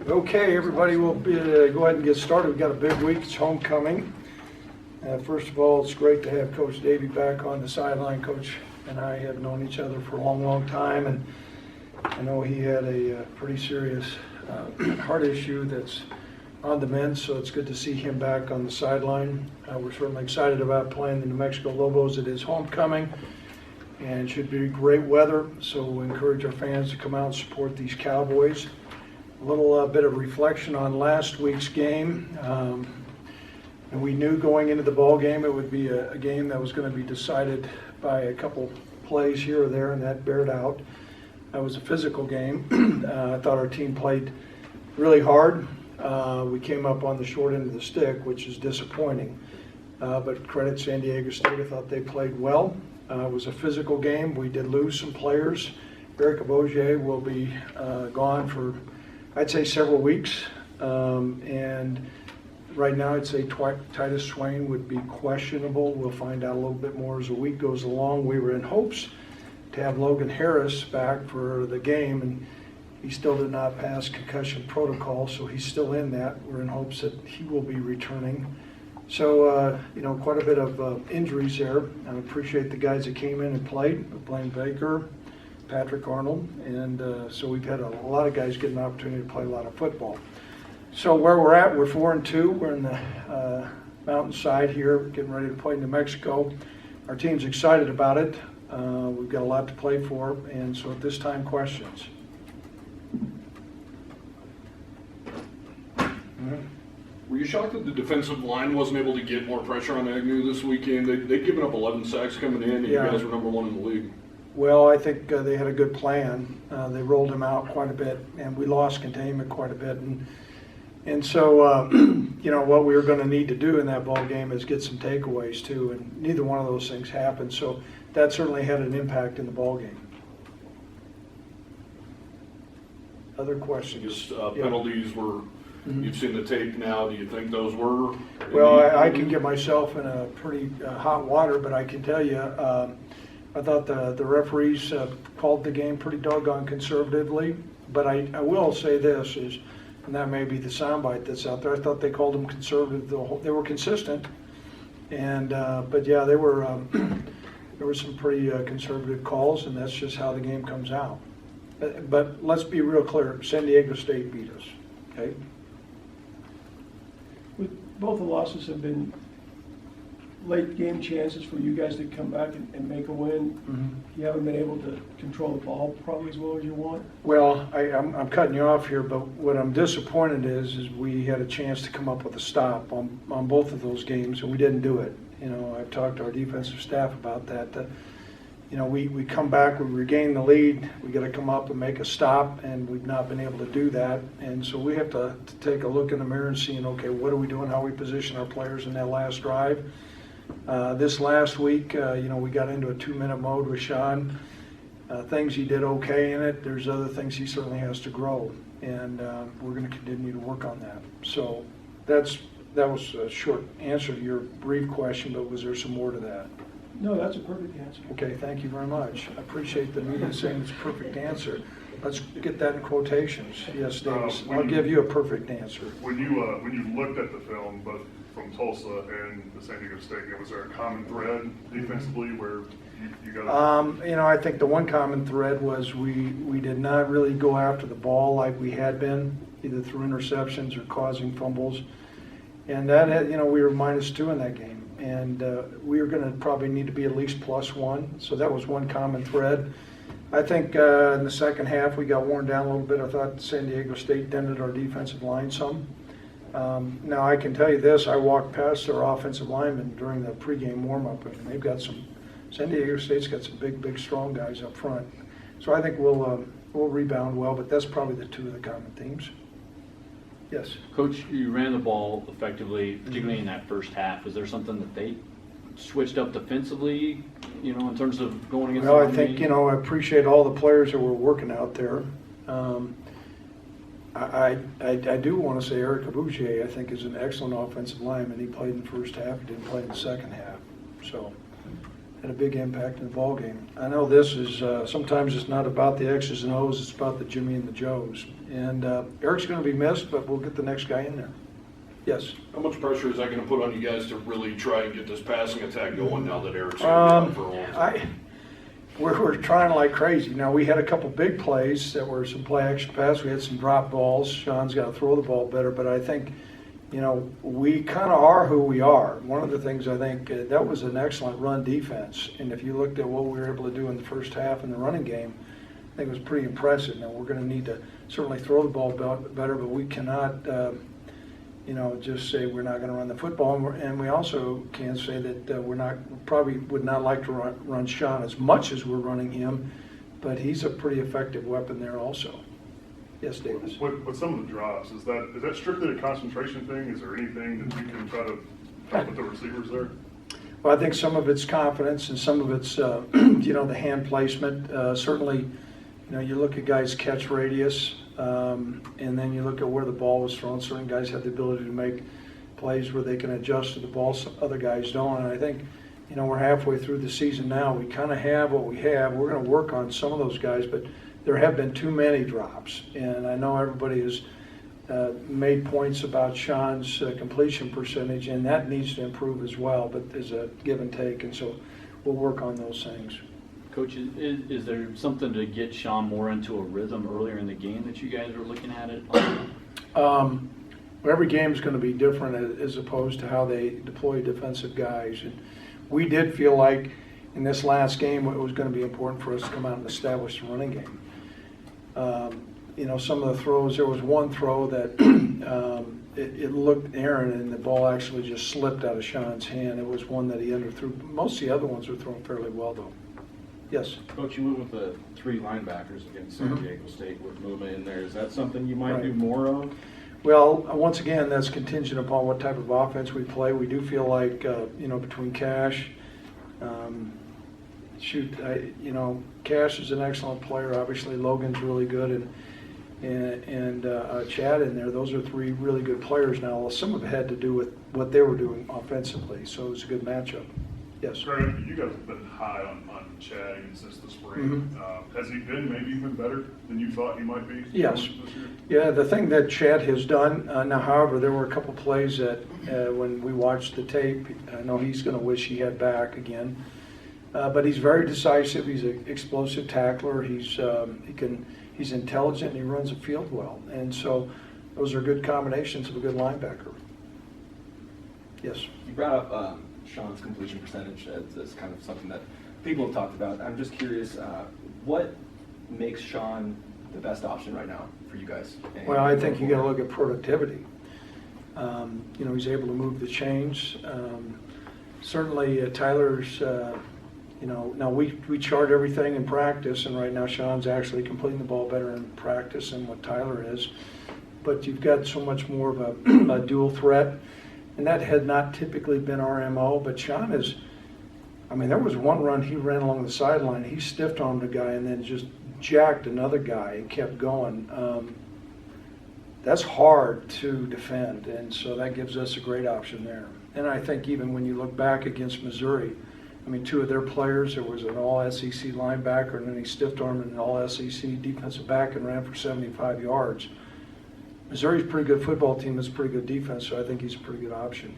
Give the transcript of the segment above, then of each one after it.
Okay, everybody, we'll go ahead and get started. We've got a big week. It's homecoming. First of all, it's great to have Coach Davey back on the sideline. Coach and I have known each other for a long, long time, and I know he had a pretty serious heart issue that's on the mend, so it's good to see him back on the sideline. We're certainly excited about playing the New Mexico Lobos. It is homecoming, and it should be great weather, so we encourage our fans to come out and support these Cowboys. A little bit of reflection on last week's game. And we knew going into the ball game it would be a game that was going to be decided by a couple plays here or there, and that bared out. That was a physical game. I thought our team played really hard. We came up on the short end of the stick, which is disappointing. But credit San Diego State, I thought they played well. It was a physical game. We did lose some players. Eric Abogier will be gone for, I'd say, several weeks. And right now I'd say Titus Swain would be questionable. We'll find out a little bit more as the week goes along. We were in hopes to have Logan Harris back for the game, and he still did not pass concussion protocol, so he's still in that. We're in hopes that he will be returning. So, quite a bit of injuries there. I appreciate the guys that came in and played, Blaine Baker, Patrick Arnold, and so we've had a lot of guys get an opportunity to play a lot of football. So where we're at, we're 4-2. We're in the mountainside here, getting ready to play New Mexico. Our team's excited about it. We've got a lot to play for, and so at this time, questions. Were you shocked that the defensive line wasn't able to get more pressure on Agnew this weekend? They'd given up 11 sacks coming in, and Yeah. You guys were number one in the league. Well, I think they had a good plan. They rolled him out quite a bit, and we lost containment quite a bit. And so, what we were going to need to do in that ball game is get some takeaways too, and neither one of those things happened. So that certainly had an impact in the ball game. Other questions? Just penalties were. You've seen the tape now. Do you think those were? Well, I can get myself in a pretty hot water, but I can tell you, I thought the referees called the game pretty doggone conservatively. But I will say this is, and that may be the soundbite that's out there, I thought they called them conservative. They were consistent, and but yeah, they were there were some pretty conservative calls, and that's just how the game comes out. But let's be real clear: San Diego State beat us. Okay. Both the losses have been late game chances for you guys to come back and make a win. Mm-hmm. You haven't been able to control the ball probably as well as you want. Well, I'm cutting you off here, but what I'm disappointed is we had a chance to come up with a stop on both of those games, and we didn't do it. I've talked to our defensive staff about that. We come back, we regain the lead, we got to come up and make a stop, and we've not been able to do that. And so we have to take a look in the mirror and see, okay, what are we doing, how we position our players in that last drive. This last week, we got into a 2-minute mode with Sean. Things he did okay in it. There's other things he certainly has to grow, and we're going to continue to work on that. So that was a short answer to your brief question, but was there some more to that? No, that's a perfect answer. Okay, thank you very much. I appreciate the media saying it's a perfect answer. Let's get that in quotations. Yes, Davis, I'll give you a perfect answer. When you looked at the film, both from Tulsa and the San Diego State game, was there a common thread defensively where you got? I think the one common thread was we did not really go after the ball like we had been, either through interceptions or causing fumbles, and that had, we were -2 in that game. And we were going to probably need to be at least +1. So that was one common thread. I think in the second half we got worn down a little bit. I thought San Diego State dented our defensive line some. Now I can tell you this, I walked past their offensive linemen during the pregame warm-up, and they've got San Diego State's got some big, strong guys up front. So I think we'll rebound well, but that's probably the two of the common themes. Yes. Coach, you ran the ball effectively, particularly in that first half. Is there something that they switched up defensively, in terms of going against Well, the I think, I appreciate all the players that were working out there. I do want to say Eric Abogier, I think, is an excellent offensive lineman. He played in the first half, he didn't play in the second half. So had a big impact in the ball game. I know this is, sometimes it's not about the X's and O's, it's about the Jimmy and the Joes. And Eric's going to be missed, but we'll get the next guy in there. Yes? How much pressure is that going to put on you guys to really try and get this passing attack going now that Eric's going to be out for a long time? We're trying like crazy. Now, we had a couple big plays that were some play action pass. We had some drop balls. Sean's got to throw the ball better, but I think, you know, we kind of are who we are. One of the things I think, that was an excellent run defense. And if you looked at what we were able to do in the first half in the running game, I think it was pretty impressive. Now, we're going to need to certainly throw the ball better, but we cannot, you know, just say we're not going to run the football. And we also can't say that probably would not like to run Sean as much as we're running him, but he's a pretty effective weapon there also. Yes, Davis. With some of the drops, is that strictly a concentration thing? Is there anything that you can try to help with the receivers there? Well, I think some of it's confidence and some of it's, you know, the hand placement. Certainly, you know, you look at guys' catch radius, and then you look at where the ball was thrown. Certain guys have the ability to make plays where they can adjust to the ball, some other guys don't. And I think, you know, we're halfway through the season now. We kind of have what we have. We're going to work on some of those guys, but there have been too many drops. And I know everybody has made points about Sean's completion percentage, and that needs to improve as well, but there's a give and take, and so we'll work on those things. Coach, is there something to get Sean more into a rhythm earlier in the game that you guys are looking at it? Every game is going to be different as opposed to how they deploy defensive guys. And we did feel like in this last game it was going to be important for us to come out and establish the running game. You know, some of the throws, there was one throw that it looked Aaron and the ball actually just slipped out of Sean's hand. It was one that he underthrew. Most of the other ones were thrown fairly well, though. Yes? Coach, you went with the 3 linebackers against San Diego State with movement in there. Is that something you might Right. do more of? Well, once again, that's contingent upon what type of offense we play. We do feel like, you know, between Cash, you know, Cash is an excellent player. Obviously, Logan's really good, and Chad in there. Those are 3 really good players. Now, some of it had to do with what they were doing offensively, so it was a good matchup. Yes. Craig, you guys have been high on Chad even since the spring. Has he been maybe even better than you thought he might be? Yes. This year? Yeah, the thing that Chad has done, now however, there were a couple plays that when we watched the tape, I know he's going to wish he had back again. But he's very decisive. He's an explosive tackler. He's intelligent and he runs the field well. And so those are good combinations of a good linebacker. Yes. You brought up Sean's completion percentage as kind of something that people have talked about. I'm just curious, what makes Sean the best option right now for you guys? Well, I think you got to look at productivity. You know, he's able to move the chains. Certainly, Tyler's. You know, now we chart everything in practice, and right now Sean's actually completing the ball better in practice than what Tyler is. But you've got so much more of a dual threat, and that had not typically been our MO. But Sean is. I mean, there was one run he ran along the sideline. He stiff-armed a guy and then just jacked another guy and kept going. That's hard to defend, and so that gives us a great option there. And I think even when you look back against Missouri, I mean, 2 of their players, there was an all-SEC linebacker, and then he stiff-armed an all-SEC defensive back and ran for 75 yards. Missouri's a pretty good football team. It's a pretty good defense, so I think he's a pretty good option.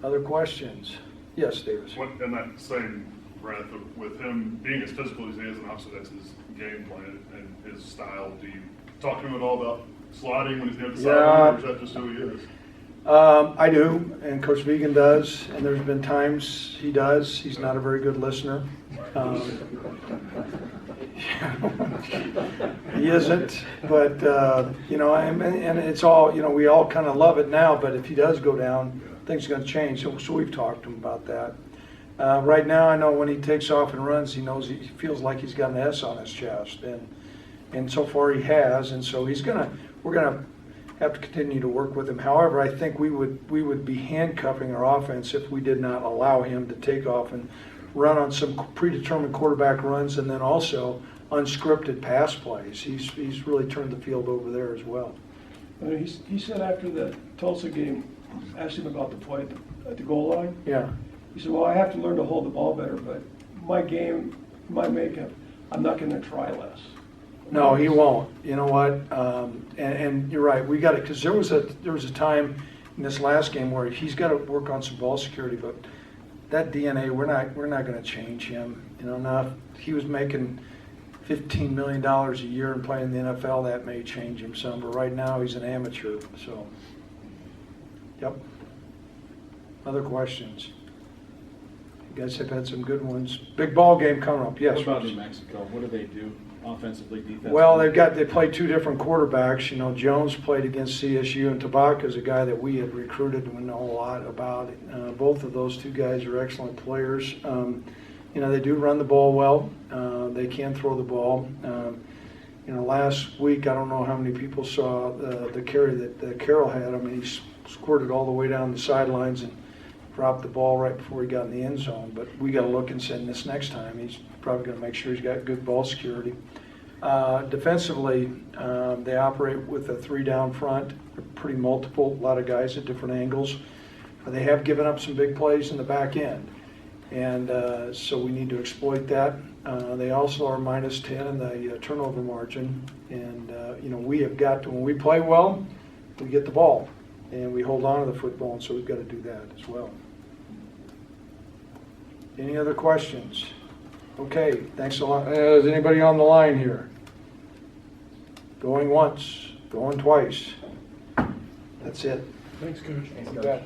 Other questions? Yes, Davis. In that same breath, with him being as physical as he is, and obviously that's his game plan and his style, do you talk to him at all about sliding when he's near the sideline, or is that just who he is? I do, and Coach Vegan does, and there's been times he does. He's not a very good listener. He isn't, but, you know, and it's all, you know, we all kind of love it now, but if he does go down, things are going to change, so we've talked to him about that. Right now, I know when he takes off and runs, he knows he feels like he's got an S on his chest, and so far he has, and so we're gonna have to continue to work with him. However, I think we would be handcuffing our offense if we did not allow him to take off and run on some predetermined quarterback runs, and then also unscripted pass plays. He's really turned the field over there as well. He said after the Tulsa game, asked him about the play at the goal line. Yeah. He He said, well, I have to learn to hold the ball better, but my game, my makeup, I'm not gonna try less. No, he won't. You know what? And you're right. We got it, because there was a time in this last game where he's got to work on some ball security, but that DNA, we're not going to change him. You know, now if he was making $15 million a year and playing in the NFL, that may change him some. But right now, he's an amateur. So, yep. Other questions? You guys have had some good ones. Big ball game coming up. Yes. What about Bruce? New Mexico? What do they do offensively, defensively? Well, they play two different quarterbacks. You know, Jones played against CSU, and Tabaka's a guy that we had recruited and we know a lot about. Both of those two guys are excellent players. You know, they do run the ball well. They can throw the ball. You know, last week, I don't know how many people saw the carry that Carroll had. I mean, he squirted all the way down the sidelines and dropped the ball right before he got in the end zone. But we got to look and say this next time, he's probably going to make sure he's got good ball security. Defensively, they operate with a 3 down front. They're pretty multiple, a lot of guys at different angles. They have given up some big plays in the back end, and so we need to exploit that. They also are -10 in the turnover margin, and you know, we have got to, when we play well, we get the ball and we hold on to the football, and so we've got to do that as well. Any other questions? Okay, thanks a lot. Is anybody on the line here? Going once, going twice. That's it. Thanks, Coach. You bet.